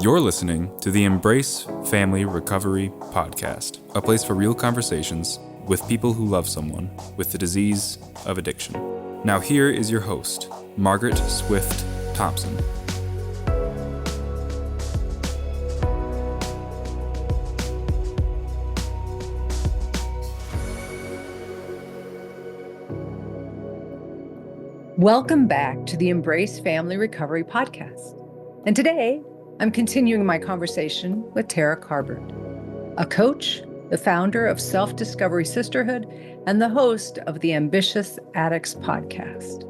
You're listening to the Embrace Family Recovery Podcast, a place for real conversations with people who love someone with the disease of addiction. Now here is your host, Margaret Swift Thompson. Welcome back to the Embrace Family Recovery Podcast. And today, I'm continuing my conversation with Terra Carbert, a coach, the founder of Self Discovery Sisterhood, and the host of the Ambitious Addictspodcast.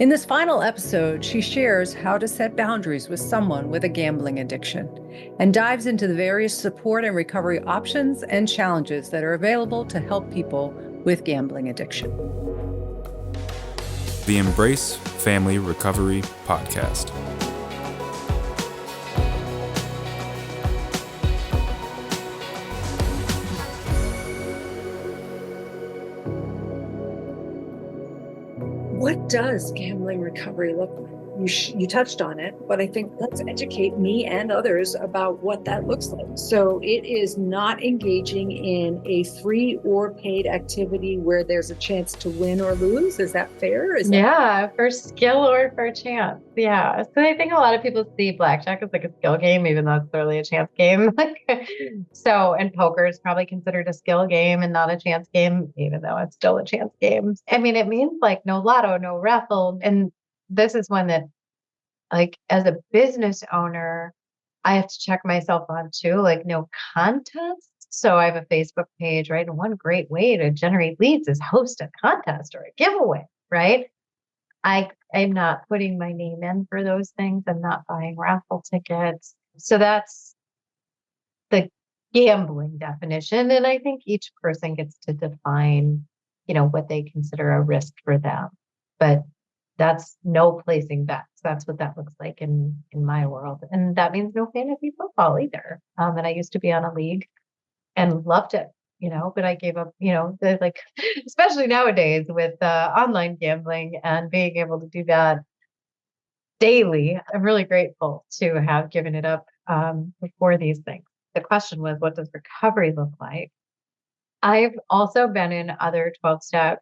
In this final episode, she shares how to set boundaries with someone with a gambling addiction and dives into the various support and recovery options and challenges that are available to help people with gambling addiction. The Embrace Family Recovery Podcast. What does gambling recovery look like? You touched on it, but I think let's educate me and others about what that looks like. So it is not engaging in a free or paid activity where there's a chance to win or lose. Is that fair? For skill or for chance. Yeah. So I think a lot of people see blackjack as like a skill game, even though it's really a chance game. And poker is probably considered a skill game and not a chance game, even though it's still a chance game. I mean, it means like no lotto, no raffle. And this is one that, like, as a business owner, I have to check myself on too, like no contest. So I have a Facebook page, right? And one great way to generate leads is host a contest or a giveaway, right? I'm not putting my name in for those things. I'm not buying raffle tickets. So that's the gambling definition. And I think each person gets to define, what they consider a risk for them. But that's no placing bets. That's what that looks like in my world. And that means no fantasy football either. And I used to be on a league and loved it, but I gave up, especially nowadays with online gambling and being able to do that daily. I'm really grateful to have given it up before these things. The question was, what does recovery look like? I've also been in other 12-step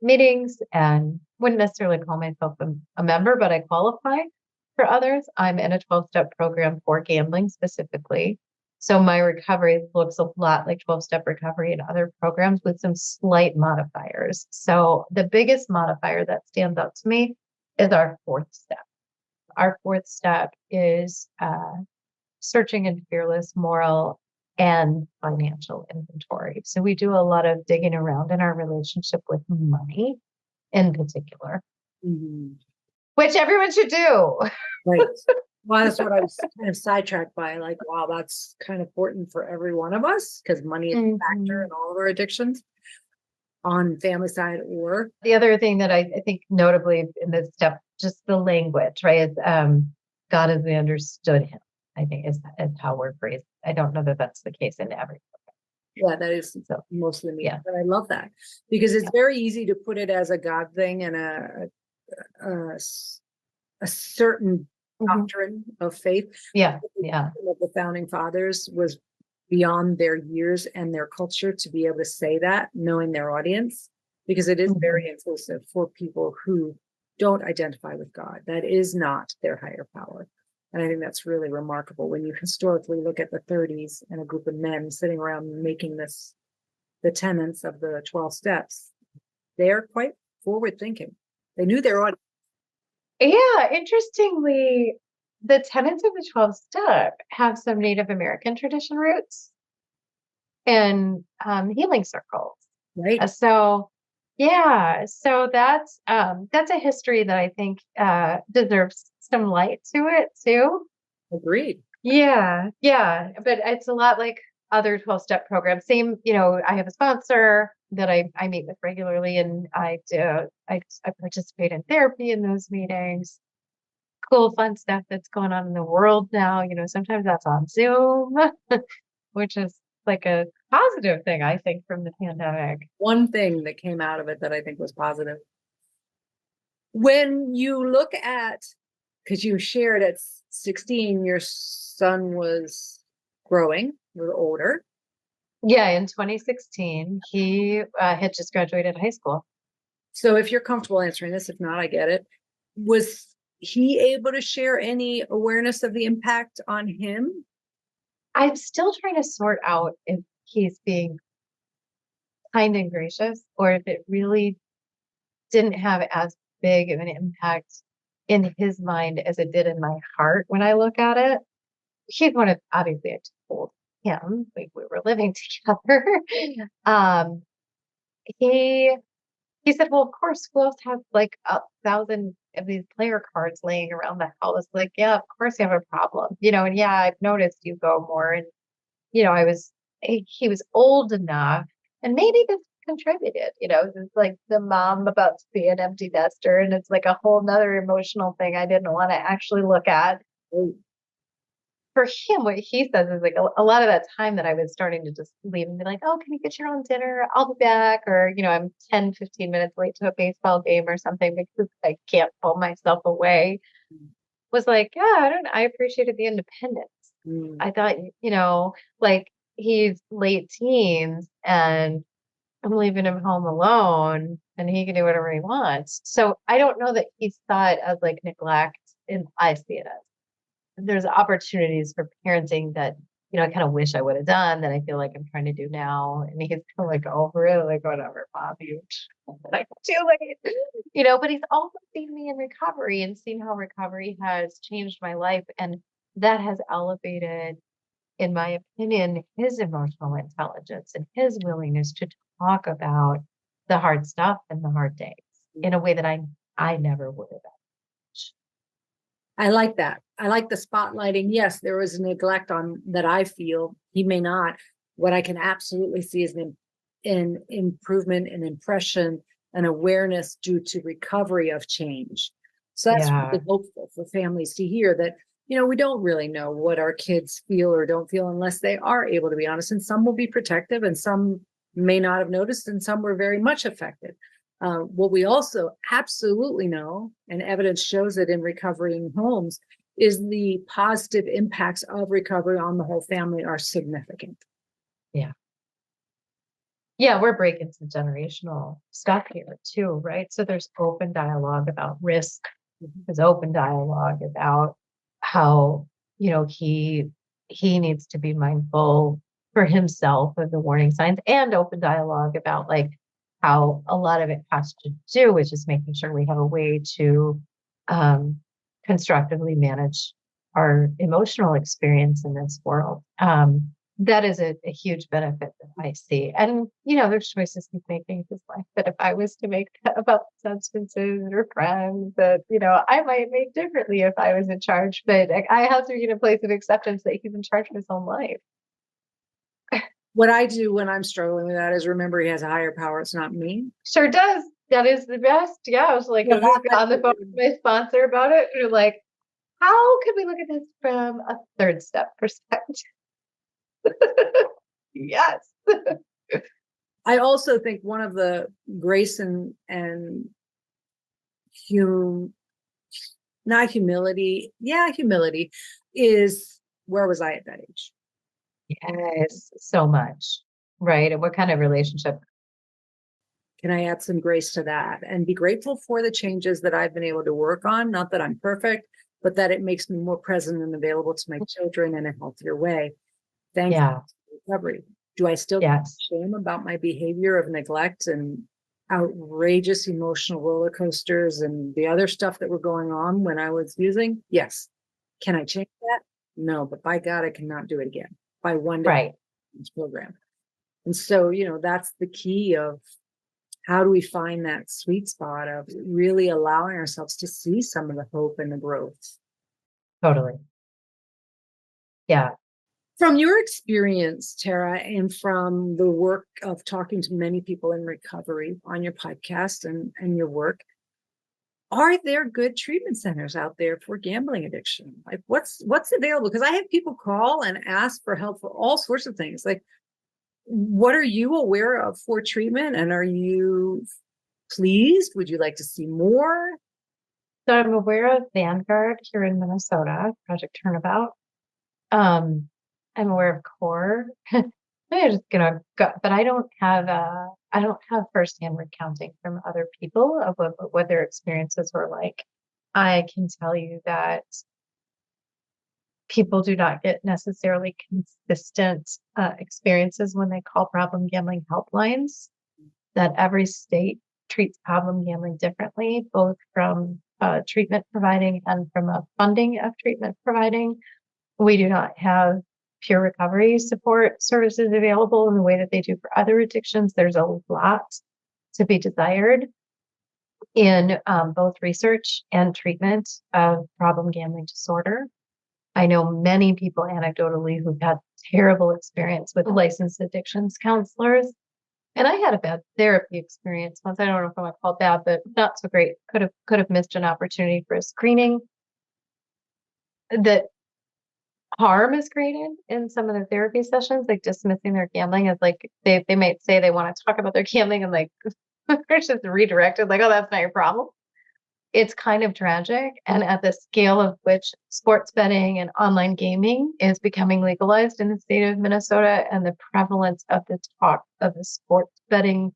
meetings and wouldn't necessarily call myself a member, but I qualify for others. I'm in a 12-step program for gambling specifically. So my recovery looks a lot like 12-step recovery and other programs with some slight modifiers. So the biggest modifier that stands out to me is our fourth step. Our fourth step is searching and fearless moral and financial inventory. So we do a lot of digging around in our relationship with money in particular, which everyone should do. Right. Well, that's what I was kind of sidetracked by. Like, wow, that's kind of important for every one of us because money is a factor in all of our addictions on family side or. The other thing that I think notably in this step, just the language, right? Is God as we understood him, I think is how we're phrased. I don't know that that's the case in every program. Yeah, that is most of the media, but I love that because it's very easy to put it as a God thing and a certain doctrine of faith. Yeah. The founding fathers was beyond their years and their culture to be able to say that, knowing their audience, because it is very inclusive for people who don't identify with God. That is not their higher power. And I think that's really remarkable when you historically look at the 30s and a group of men sitting around making this, the tenets of the 12 steps. They're quite forward thinking. They knew their audience. Yeah, interestingly, the tenets of the 12 step have some Native American tradition roots and healing circles. Right. So that's a history that I think deserves some light to it too. Agreed. Yeah. But it's a lot like other 12-step programs. Same, I have a sponsor that I meet with regularly, and I participate in therapy in those meetings. Cool, fun stuff that's going on in the world now. Sometimes that's on Zoom, which is like a positive thing, I think, from the pandemic. One thing that came out of it that I think was positive. When you look at, because you shared at 16, your son was growing, was older. Yeah, in 2016, he had just graduated high school. So if you're comfortable answering this, if not, I get it. Was he able to share any awareness of the impact on him? I'm still trying to sort out if he's being kind and gracious or if it really didn't have as big of an impact in his mind as it did in my heart when I look at it. He's one of, obviously, I told him we were living together. um, he he said, well, of course, who else has like 1,000 of these player cards laying around the house? Like, yeah, of course you have a problem, and yeah, I've noticed you go more. And, he was old enough and maybe this contributed, it's like the mom about to be an empty nester. And it's like a whole nother emotional thing I didn't want to actually look at. For him, what he says is like a lot of that time that I was starting to just leave and be like, oh, can you get your own dinner? I'll be back. Or, I'm 10, 15 minutes late to a baseball game or something because I can't pull myself away. Was like, yeah, I appreciated the independence. I thought, like he's late teens and I'm leaving him home alone and he can do whatever he wants. So I don't know that he saw it as like neglect, and I see it as there's opportunities for parenting that, I kind of wish I would have done that I feel like I'm trying to do now. And he's kind of like over it, like, whatever, Mom, like too late, but he's also seen me in recovery and seen how recovery has changed my life. And that has elevated, in my opinion, his emotional intelligence and his willingness to talk about the hard stuff and the hard days in a way that I never would have. I like that. I like the spotlighting. Yes, there was neglect on that. I feel he may not. What I can absolutely see is an improvement in impression and awareness due to recovery of change. So that's really hopeful for families to hear that, we don't really know what our kids feel or don't feel unless they are able to be honest. And some will be protective and some may not have noticed and some were very much affected. What we also absolutely know, and evidence shows it in recovering homes, is the positive impacts of recovery on the whole family are significant. Yeah. Yeah, we're breaking some generational stuff here too, right? So there's open dialogue about risk. There's open dialogue about how, he needs to be mindful for himself of the warning signs, and open dialogue about like how a lot of it has to do with just making sure we have a way to constructively manage our emotional experience in this world. That is a huge benefit that I see. And, there's choices he's making in his life that if I was to make about substances or crimes that, I might make differently if I was in charge. But I have to be in a place of acceptance that he's in charge of his own life. What I do when I'm struggling with that is remember he has a higher power. It's not me. Sure does. That is the best. Yeah, I was like, on the phone with my sponsor about it. You're like, how could we look at this from a third step perspective? Yes. I also think one of the grace and not humility. Yeah, humility is where was I at that age? Yes, so much. Right. And what kind of relationship? Can I add some grace to that and be grateful for the changes that I've been able to work on? Not that I'm perfect, but that it makes me more present and available to my children in a healthier way. Thank you for recovery. Do I still have shame about my behavior of neglect and outrageous emotional roller coasters and the other stuff that were going on when I was using? Yes. Can I change that? No, but by God, I cannot do it again. By one day program. And so, that's the key of how do we find that sweet spot of really allowing ourselves to see some of the hope and the growth. Totally. Yeah. From your experience, Terra, and from the work of talking to many people in recovery on your podcast and your work, are there good treatment centers out there for gambling addiction? Like what's available? Because I have people call and ask for help for all sorts of things. Like, what are you aware of for treatment? And are you pleased? Would you like to see more? So I'm aware of Vanguard here in Minnesota, Project Turnabout. I'm aware of core. I'm just gonna go, but I don't have firsthand recounting from other people of what their experiences were like. I can tell you that people do not get necessarily consistent experiences when they call problem gambling helplines, that every state treats problem gambling differently, both from treatment providing and from a funding of treatment providing. We do not have peer recovery support services available in the way that they do for other addictions. There's a lot to be desired in both research and treatment of problem gambling disorder. I know many people anecdotally who've had terrible experience with licensed addictions counselors. And I had a bad therapy experience once. I don't know if I want to call it bad, but not so great. Could have missed an opportunity for a screening. That harm is created in some of the therapy sessions, like dismissing their gambling as like they might say they want to talk about their gambling and like they're just redirected, like, oh, that's not your problem. It's kind of tragic. And at the scale of which sports betting and online gaming is becoming legalized in the state of Minnesota, and the prevalence of the talk of the sports betting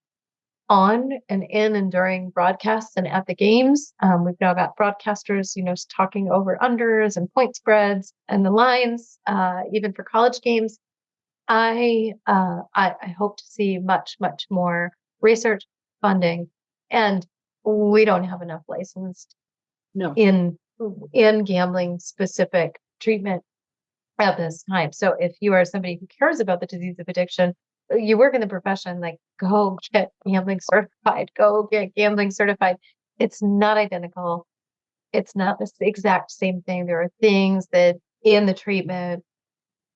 on and in and during broadcasts and at the games. We've now got broadcasters, talking over unders and point spreads and the lines, even for college games. I hope to see much, much more research funding, and we don't have enough licensed in gambling specific treatment at this time. So if you are somebody who cares about the disease of addiction, you work in the profession, like, go get gambling certified, It's not identical. It's not the exact same thing. There are things that in the treatment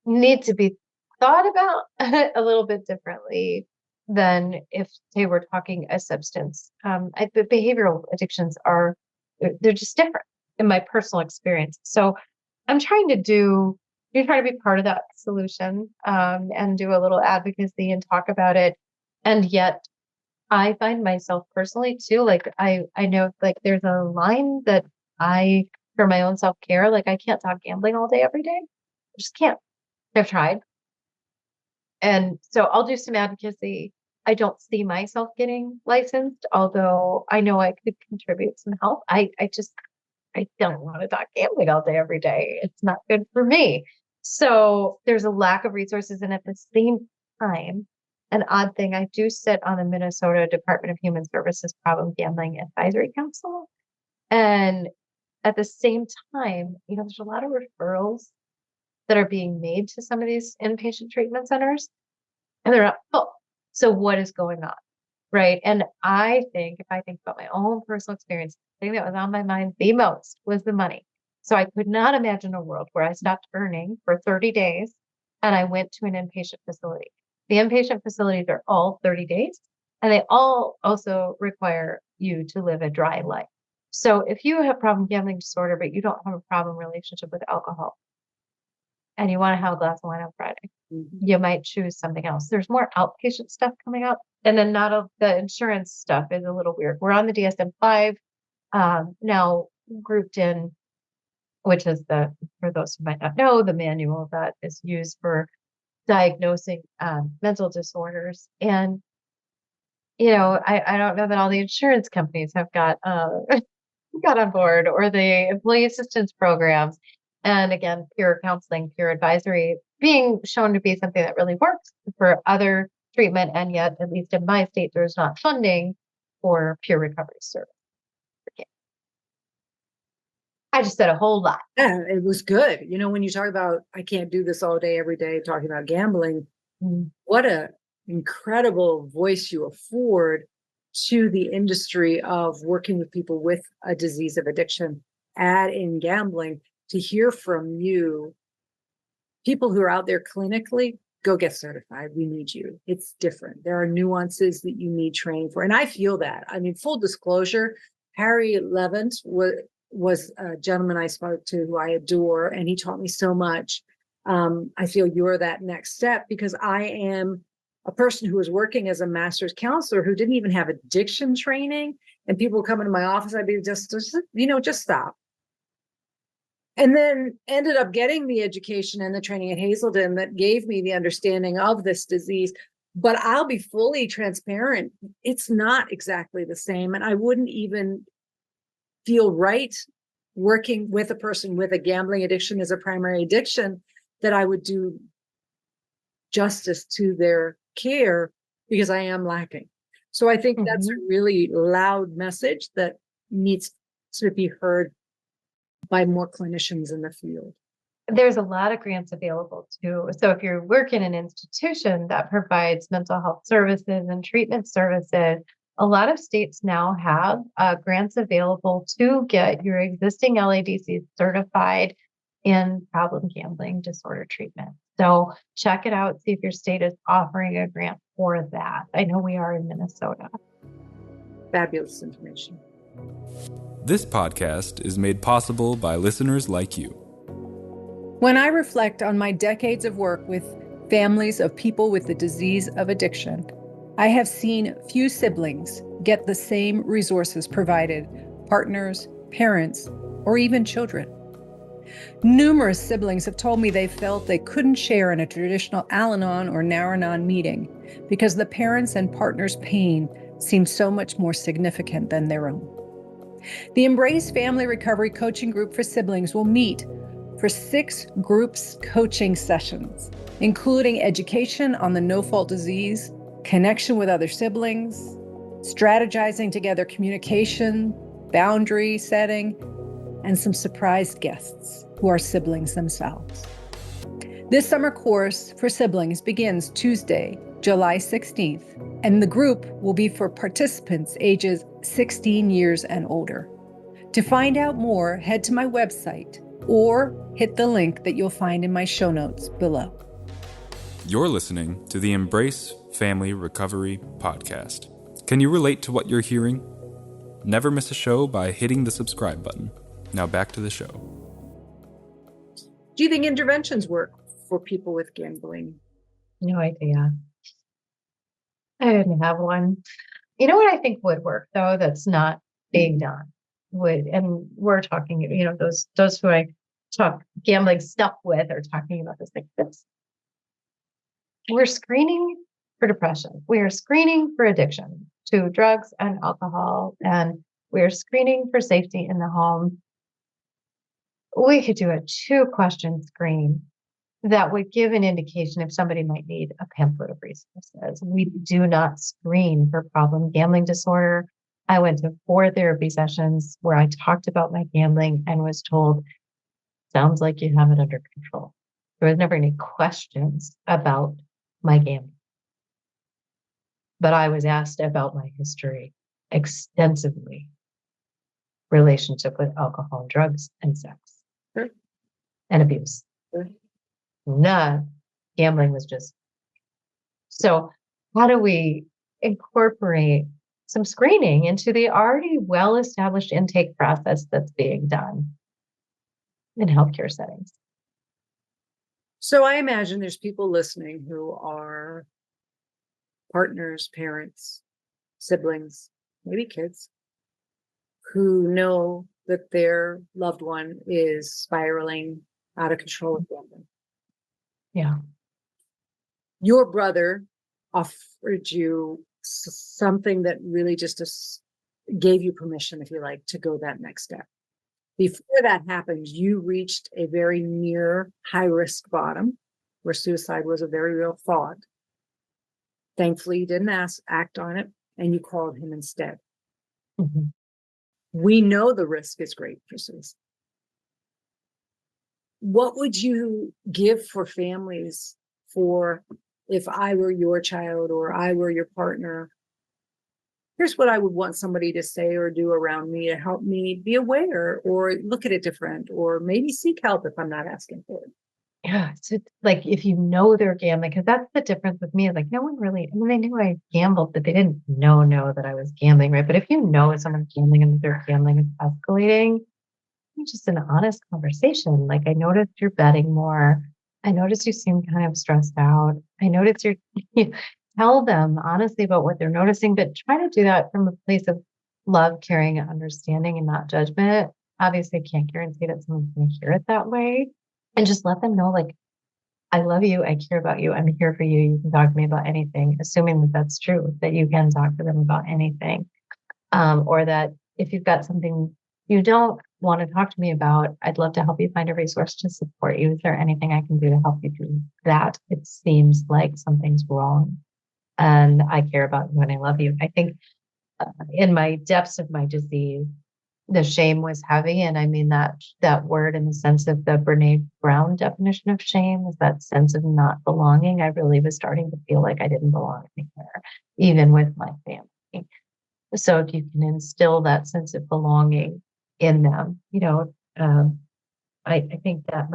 need to be thought about a little bit differently than if they were talking a substance. The behavioral addictions they're just different in my personal experience. So I'm trying to be part of that solution, and do a little advocacy and talk about it. And yet I find myself personally too, like I know like there's a line that for my own self-care, like I can't talk gambling all day, every day. I just can't. I've tried. And so I'll do some advocacy. I don't see myself getting licensed, although I know I could contribute some help. I don't want to talk gambling all day, every day. It's not good for me. So there's a lack of resources. And at the same time, an odd thing, I do sit on the Minnesota Department of Human Services Problem Gambling Advisory Council. And at the same time, there's a lot of referrals that are being made to some of these inpatient treatment centers, and they're not full. So what is going on? Right. And I think if I think about my own personal experience, the thing that was on my mind the most was the money. So I could not imagine a world where I stopped earning for 30 days and I went to an inpatient facility. The inpatient facilities are all 30 days, and they all also require you to live a dry life. So if you have problem gambling disorder, but you don't have a problem relationship with alcohol, and you want to have a glass of wine on Friday, you might choose something else. There's more outpatient stuff coming up. And then the insurance stuff is a little weird. We're on the DSM-5 now grouped in, which is for those who might not know, the manual that is used for diagnosing mental disorders. And, I don't know that all the insurance companies have got on board, or the employee assistance programs. And again, peer counseling, peer advisory being shown to be something that really works for other treatment. And yet, at least in my state, there's not funding for peer recovery service. Okay. I just said a whole lot. Yeah, it was good. When you talk about, I can't do this all day, every day, talking about gambling, what a incredible voice you afford to the industry of working with people with a disease of addiction. Add in gambling, to hear from you, people who are out there clinically, go get certified. We need you. It's different. There are nuances that you need training for. And I feel that. I mean, full disclosure, Harry Levant was a gentleman I spoke to who I adore, and he taught me so much. I feel you're that next step, because I am a person who was working as a master's counselor who didn't even have addiction training, and people come into my office, I'd be just stop. And then ended up getting the education and the training at Hazelden that gave me the understanding of this disease. But I'll be fully transparent. It's not exactly the same. And I wouldn't even feel right working with a person with a gambling addiction as a primary addiction that I would do justice to their care because I am lacking. So I think that's a really loud message that needs to be heard by more clinicians in the field. There's a lot of grants available too. So if you work in an institution that provides mental health services and treatment services, a lot of states now have grants available to get your existing LADC certified in problem gambling disorder treatment. So check it out, see if your state is offering a grant for that. I know we are in Minnesota. Fabulous information. This podcast is made possible by listeners like you. When I reflect on my decades of work with families of people with the disease of addiction, I have seen few siblings get the same resources provided, partners, parents, or even children. Numerous siblings have told me they felt they couldn't share in a traditional Al-Anon or Nar-Anon meeting because the parents' and partners' pain seemed so much more significant than their own. The Embrace Family Recovery Coaching Group for Siblings will meet for 6 groups coaching sessions, including education on the no-fault disease, connection with other siblings, strategizing together communication, boundary setting, and some surprised guests who are siblings themselves. This summer course for siblings begins Tuesday, July 16th, and the group will be for participants ages 16 years and older. To find out more, head to my website or hit the link that you'll find in my show notes below. You're listening to the Embrace Family Recovery Podcast. Can you relate to what you're hearing? Never miss a show by hitting the subscribe button. Now back to the show. Do you think interventions work for people with gambling? No idea. I didn't have one. You know what I think would work though, that's not being done would, and we're talking, those who I talk gambling stuff with are talking about this like this. We're screening for depression. We are screening for addiction to drugs and alcohol, and we are screening for safety in the home. We could do a 2-question screen that would give an indication if somebody might need a pamphlet of resources. We do not screen for problem gambling disorder. I went to 4 therapy sessions where I talked about my gambling and was told, sounds like you have it under control. There was never any questions about my gambling. But I was asked about my history extensively, relationship with alcohol and drugs and sex and abuse. None. Gambling was just. So how do we incorporate some screening into the already well-established intake process that's being done in healthcare settings? So I imagine there's people listening who are partners, parents, siblings, maybe kids, who know that their loved one is spiraling out of control with gambling. Yeah. Your brother offered you something that really just gave you permission, if you like, to go that next step. Before that happened, you reached a very near high-risk bottom where suicide was a very real thought. Thankfully, you didn't act on it, and you called him instead. Mm-hmm. We know the risk is great for suicide. What would you give for families for if I were your child or I were your partner? Here's what I would want somebody to say or do around me to help me be aware or look at it different or maybe seek help if I'm not asking for it. Yeah. So like if you know they're gambling, because that's the difference with me. Like no one really, I mean, they knew I gambled, but they didn't know that I was gambling, right? But if you know someone's gambling and their gambling is escalating, it's just an honest conversation. Like I noticed you're betting more. I noticed you seem kind of stressed out. I noticed you tell them honestly about what they're noticing, but try to do that from a place of love, caring, and understanding and not judgment. obviously can't guarantee that someone's going to hear it that way. And just let them know, like, I love you. I care about you. I'm here for you. You can talk to me about anything, assuming that that's true, that you can talk to them about anything. Or that if you've got something you don't want to talk to me about, I'd love to help you find a resource to support you. Is there anything I can do to help you do that? It seems like something's wrong and I care about you and I love you. I think in my depths of my disease, the shame was heavy. And I mean that word in the sense of the Brene Brown definition of shame is that sense of not belonging. I really was starting to feel like I didn't belong anywhere, even with my family. So if you can instill that sense of belonging in them, I think that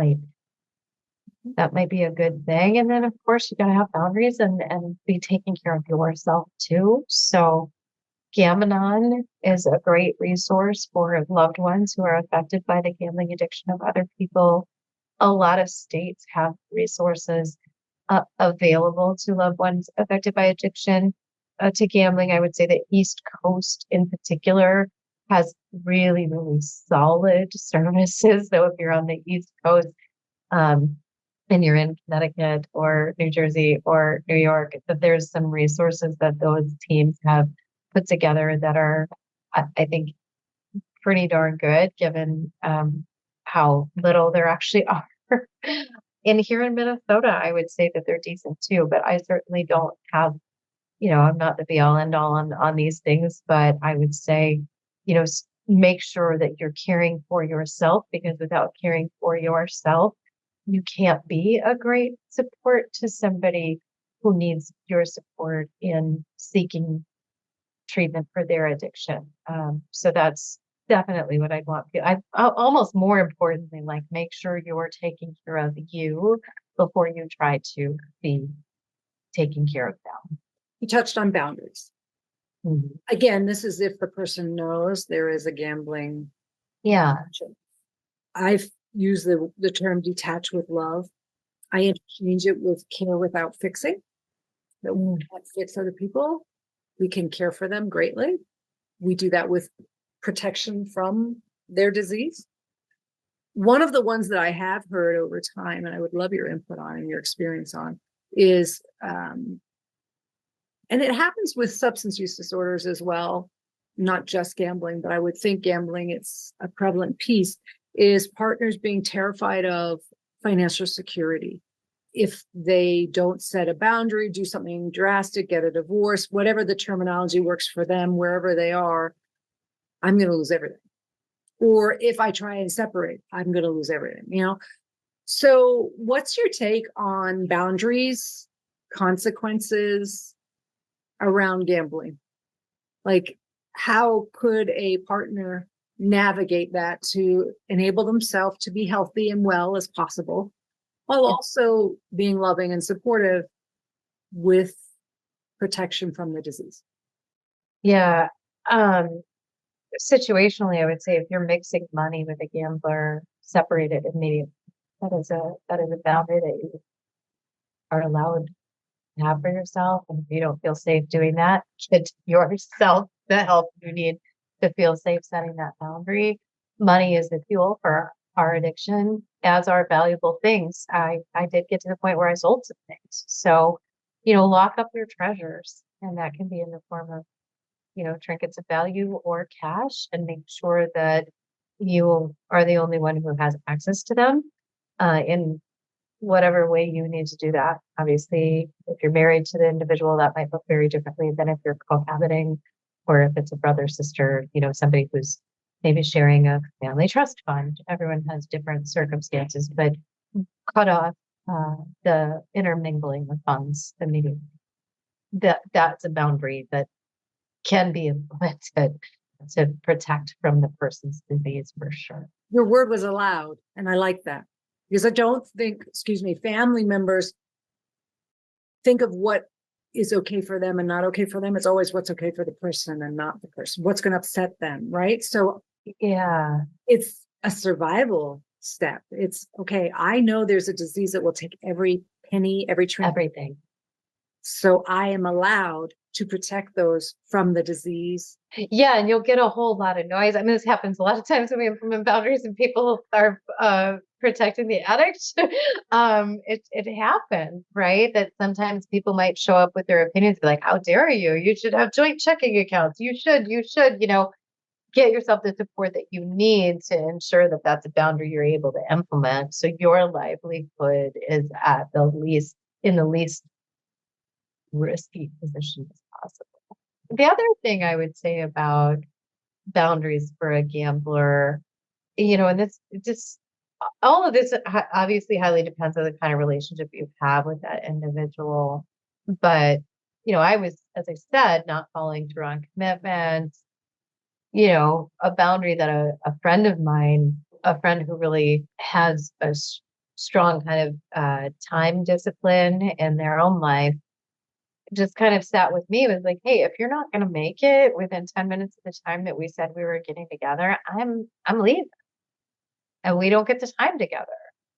might be a good thing. And then of course you got to have boundaries and be taking care of yourself too. So Gam-Anon is a great resource for loved ones who are affected by the gambling addiction of other people. A lot of states have resources available to loved ones affected by addiction to gambling. I would say the East Coast in particular has really, really solid services. So if you're on the East Coast and you're in Connecticut or New Jersey or New York, that there's some resources that those teams have put together that are, I think, pretty darn good given how little there actually are. And here in Minnesota, I would say that they're decent too, but I certainly don't have, I'm not the be all end all on these things, but I would say, make sure that you're caring for yourself, because without caring for yourself, you can't be a great support to somebody who needs your support in seeking treatment for their addiction. So that's definitely what I'd want. I almost more importantly, like, make sure you're taking care of you before you try to be taking care of them. You touched on boundaries. Mm-hmm. Again, this is if the person knows there is a gambling. Yeah. Addiction. I've used the term detach with love. I interchange it with care without fixing. That we can't fix other people. We can care for them greatly. We do that with protection from their disease. One of the ones that I have heard over time, and I would love your input on and your experience on, is, and it happens with substance use disorders as well, not just gambling, but I would think gambling, it's a prevalent piece, is partners being terrified of financial security. If they don't set a boundary, do something drastic, get a divorce, whatever the terminology works for them, wherever they are, I'm going to lose everything. Or if I try and separate, I'm going to lose everything, So what's your take on boundaries, consequences around gambling? Like, how could a partner navigate that to enable themselves to be healthy and well as possible, while also being loving and supportive with protection from the disease? Yeah. Situationally, I would say if you're mixing money with a gambler, separate it immediately. That is a boundary that you are allowed to have for yourself. And if you don't feel safe doing that, get yourself the help you need to feel safe setting that boundary. Money is the fuel for our addiction, as are valuable things. I did get to the point where I sold some things. So, lock up your treasures, and that can be in the form of, trinkets of value or cash, and make sure that you are the only one who has access to them in whatever way you need to do that. Obviously, if you're married to the individual, that might look very differently than if you're cohabiting, or if it's a brother, sister, somebody who's maybe sharing a family trust fund. Everyone has different circumstances, but cut off the intermingling of funds immediately. That's a boundary that can be implemented to protect from the person's disease, for sure. Your word was allowed, and I like that, because I don't think, family members think of what is okay for them and not okay for them. It's always what's okay for the person and not the person, what's going to upset them, right? So yeah, it's a survival step. It's okay, I know there's a disease that will take every penny, every trinket, everything. so I am allowed to protect those from the disease. Yeah, and you'll get a whole lot of noise. I mean, this happens a lot of times when we implement boundaries and people are protecting the addict. It happens, right? That sometimes people might show up with their opinions, be like, "How dare you? You should have joint checking accounts. You should, get yourself the support that you need to ensure that that's a boundary you're able to implement. So your livelihood is in the least risky position as possible." The other thing I would say about boundaries for a gambler, and this just all of this obviously highly depends on the kind of relationship you have with that individual. But, I was, as I said, not following through on commitments, a boundary that a friend of mine, a friend who really has a strong kind of time discipline in their own life, just kind of sat with me, was like, "Hey, if you're not going to make it within 10 minutes of the time that we said we were getting together, I'm leaving and we don't get the time together.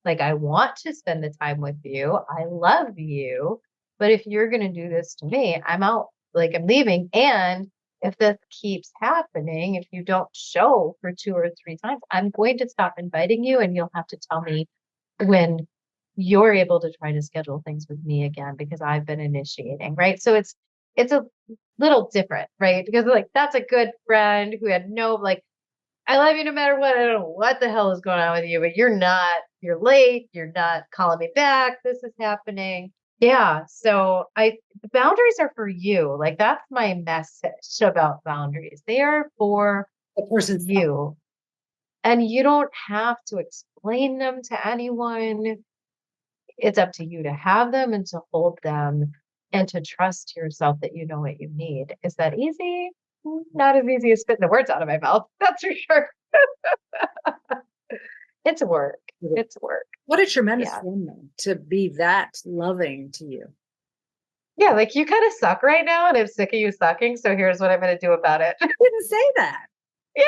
Like, I want to spend the time with you. I love you. But if you're going to do this to me, I'm out. Like, I'm leaving. And if this keeps happening, if you don't show for 2 or 3 times, I'm going to stop inviting you and you'll have to tell me when you're able to try to schedule things with me again because I've been initiating." Right. So it's a little different, right? Because like that's a good friend who had no like, "I love you no matter what. I don't know what the hell is going on with you, but you're late. You're not calling me back. This is happening." Yeah. So the boundaries are for you. Like that's my message about boundaries. They are for The person's you. And you don't have to explain them to anyone. It's up to you to have them and to hold them and to trust yourself that you know what you need. Is that easy? Not as easy as spitting the words out of my mouth. That's for sure. It's work. It's work. What a tremendous Yeah. friend, though, to be that loving to you. Yeah, like you kind of suck right now and I'm sick of you sucking. So here's what I'm going to do about it. I didn't say that. Yeah.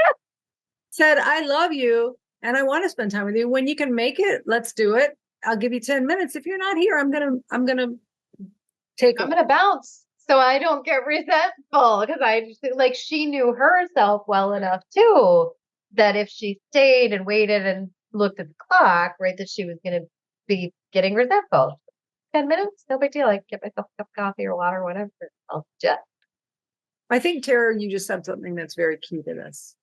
Said, "I love you and I want to spend time with you. When you can make it, let's do it. I'll give you 10 minutes. If you're not here, I'm gonna take I'm off." going to bounce so I don't get resentful because like she knew herself well enough too that if she stayed and waited and looked at the clock, right, that she was going to be getting resentful. 10 minutes, no big deal. I can get myself a cup of coffee or water or whatever. I'll just. I think, Tara, you just said something that's very key to this.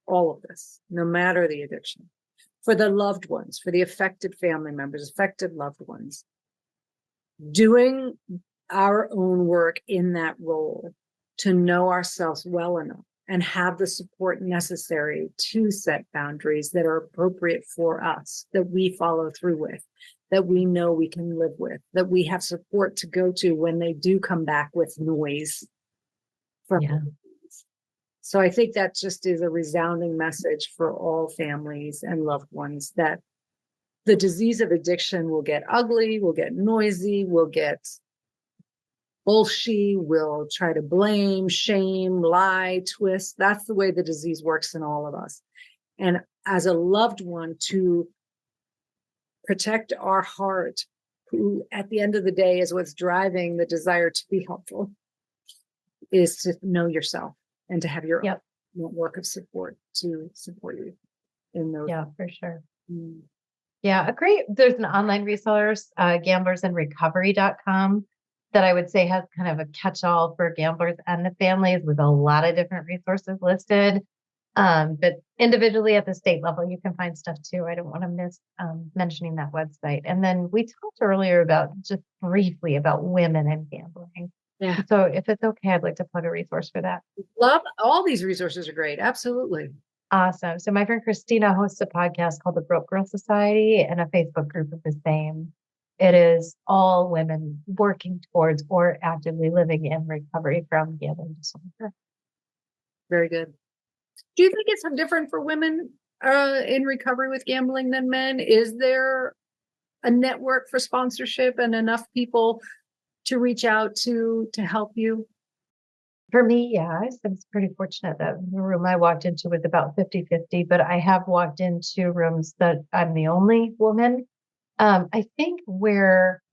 All of this, no matter the addiction, for the loved ones, for the affected family members, affected loved ones, doing our own work in that role to know ourselves well enough and have the support necessary to set boundaries that are appropriate for us, that we follow through with, that we know we can live with, that we have support to go to when they do come back with noise from. Yeah. So I think that just is a resounding message for all families and loved ones that the disease of addiction will get ugly, will get noisy, will get bullshit, will try to blame, shame, lie, twist. That's the way the disease works in all of us. And as a loved one, to protect our heart, who at the end of the day is what's driving the desire to be helpful, is to know yourself and to have your own network of support to support you in those. Yeah, for sure. Yeah, agree. There's an online resource, gamblersinrecovery.com, that I would say has kind of a catch-all for gamblers and the families with a lot of different resources listed. But individually at the state level, you can find stuff too. I don't want to miss mentioning that website. And then we talked earlier about just briefly about women and gambling. Yeah. So if it's okay, I'd like to plug a resource for that. Love all these resources are great. Absolutely. Awesome. So my friend Christina hosts a podcast called the Broke Girl Society and a Facebook group of the same. It is all women working towards or actively living in recovery from gambling disorder. Very good. Do you think it's different for women in recovery with gambling than men? Is there a network for sponsorship and enough people to reach out to help you? For me, yeah, I was pretty fortunate that the room I walked into was about 50-50, but I have walked into rooms that I'm the only woman. I think where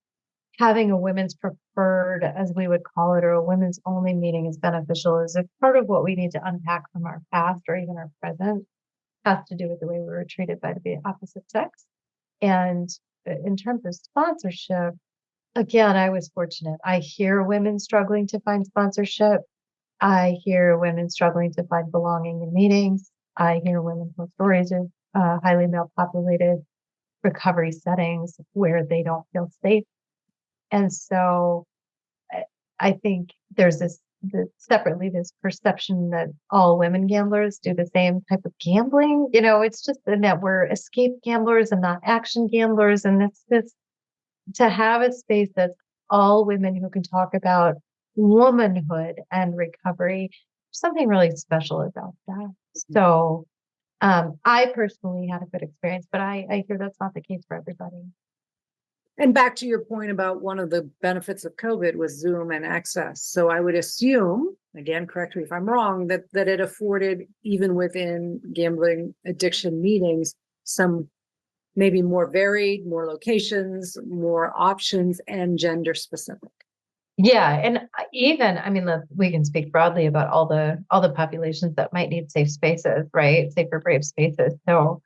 having a women's preferred, as we would call it, or a women's only meeting is beneficial is if part of what we need to unpack from our past or even our present has to do with the way we were treated by the opposite sex. And in terms of sponsorship, again, I was fortunate. I hear women struggling to find sponsorship. I hear women struggling to find belonging in meetings. I hear women tell stories of highly male populated recovery settings where they don't feel safe. And so I think there's this perception that all women gamblers do the same type of gambling. It's just that we're escape gamblers and not action gamblers. And it's this to have a space that's all women who can talk about womanhood and recovery, something really special about that. So I personally had a good experience, but I hear that's not the case for everybody. And back to your point about one of the benefits of COVID was Zoom and access. So I would assume, again, correct me if I'm wrong, that it afforded, even within gambling addiction meetings, some maybe more varied, more locations, more options, and gender specific. Yeah. And we can speak broadly about all the populations that might need safe spaces, right? Safer, brave spaces. So,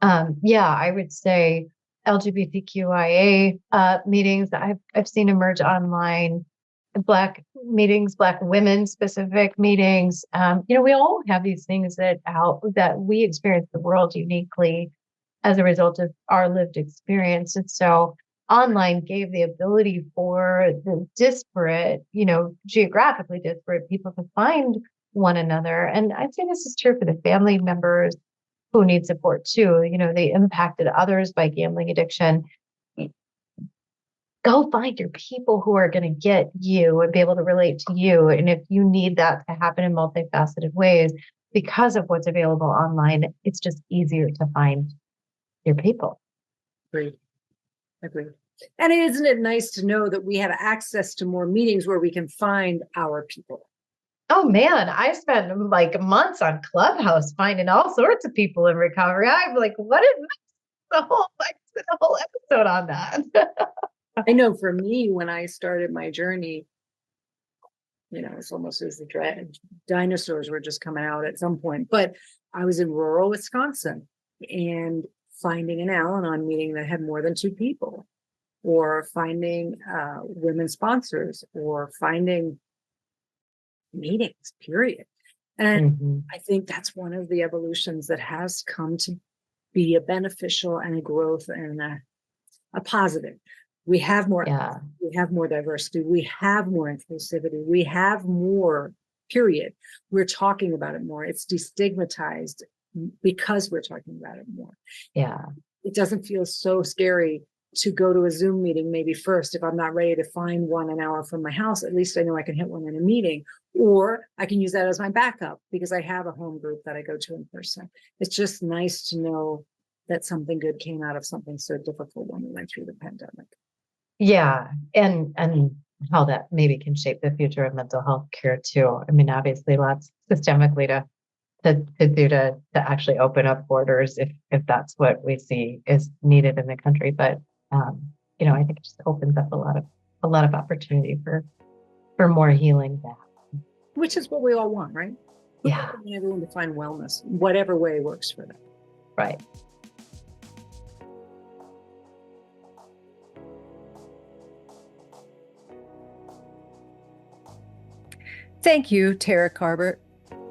I would say LGBTQIA meetings that I've seen emerge online, Black meetings, Black women specific meetings. We all have these things that we experience the world uniquely as a result of our lived experience. And so online gave the ability for the disparate, geographically disparate people to find one another. And I'd say this is true for the family members who need support too. They impacted others by gambling addiction. Go find your people who are going to get you and be able to relate to you. And if you need that to happen in multifaceted ways, because of what's available online, it's just easier to find your people. Agreed. And isn't it nice to know that we have access to more meetings where we can find our people? Oh man, I spent like months on Clubhouse finding all sorts of people in recovery. I'm like, what is this? I spent a whole episode on that. I know for me, when I started my journey, it's almost as the dinosaurs were just coming out at some point, but I was in rural Wisconsin and finding an Al-Anon meeting that had more than 2 people, or finding women sponsors, or finding meetings, period. And I think that's one of the evolutions that has come to be a beneficial and a growth and a positive. We have more, we have more diversity, we have more inclusivity, we have more, period. We're talking about it more. It's destigmatized because we're talking about it more. Yeah. It doesn't feel so scary to go to a Zoom meeting, maybe first. If I'm not ready to find one an hour from my house, at least I know I can hit one in a meeting, or I can use that as my backup because I have a home group that I go to in person. It's just nice to know that something good came out of something so difficult when we went through the pandemic. Yeah. And how that maybe can shape the future of mental health care too. I mean, obviously lots systemically to do to actually open up borders if that's what we see is needed in the country. But I think it just opens up a lot of opportunity for more healing back. Which is what we all want, right? Yeah. We want everyone to find wellness, whatever way works for them. Right. Thank you, Terra Carbert.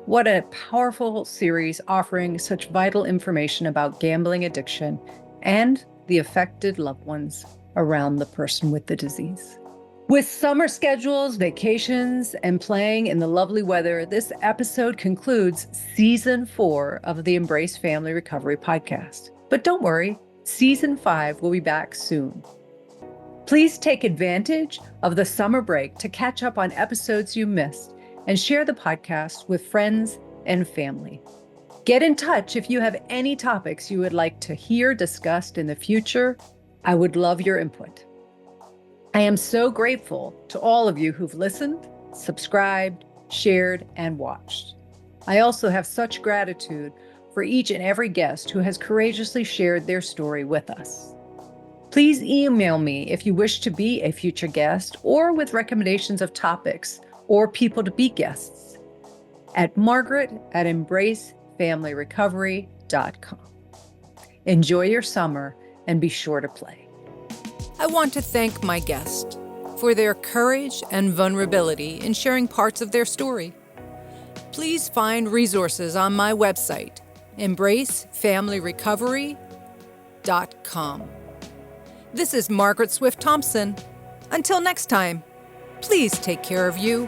What a powerful series offering such vital information about gambling addiction and the affected loved ones around the person with the disease. With summer schedules, vacations, and playing in the lovely weather, this episode concludes season 4 of the Embrace Family Recovery podcast. But don't worry, season 5 will be back soon. Please take advantage of the summer break to catch up on episodes you missed and share the podcast with friends and family. Get in touch if you have any topics you would like to hear discussed in the future. I would love your input. I am so grateful to all of you who've listened, subscribed, shared, and watched. I also have such gratitude for each and every guest who has courageously shared their story with us. Please email me if you wish to be a future guest or with recommendations of topics or people to be guests at margaret@embracefamilyrecovery.com. Enjoy your summer and be sure to play. I want to thank my guest for their courage and vulnerability in sharing parts of their story. Please find resources on my website, embracefamilyrecovery.com. This is Margaret Swift Thompson. Until next time, please take care of you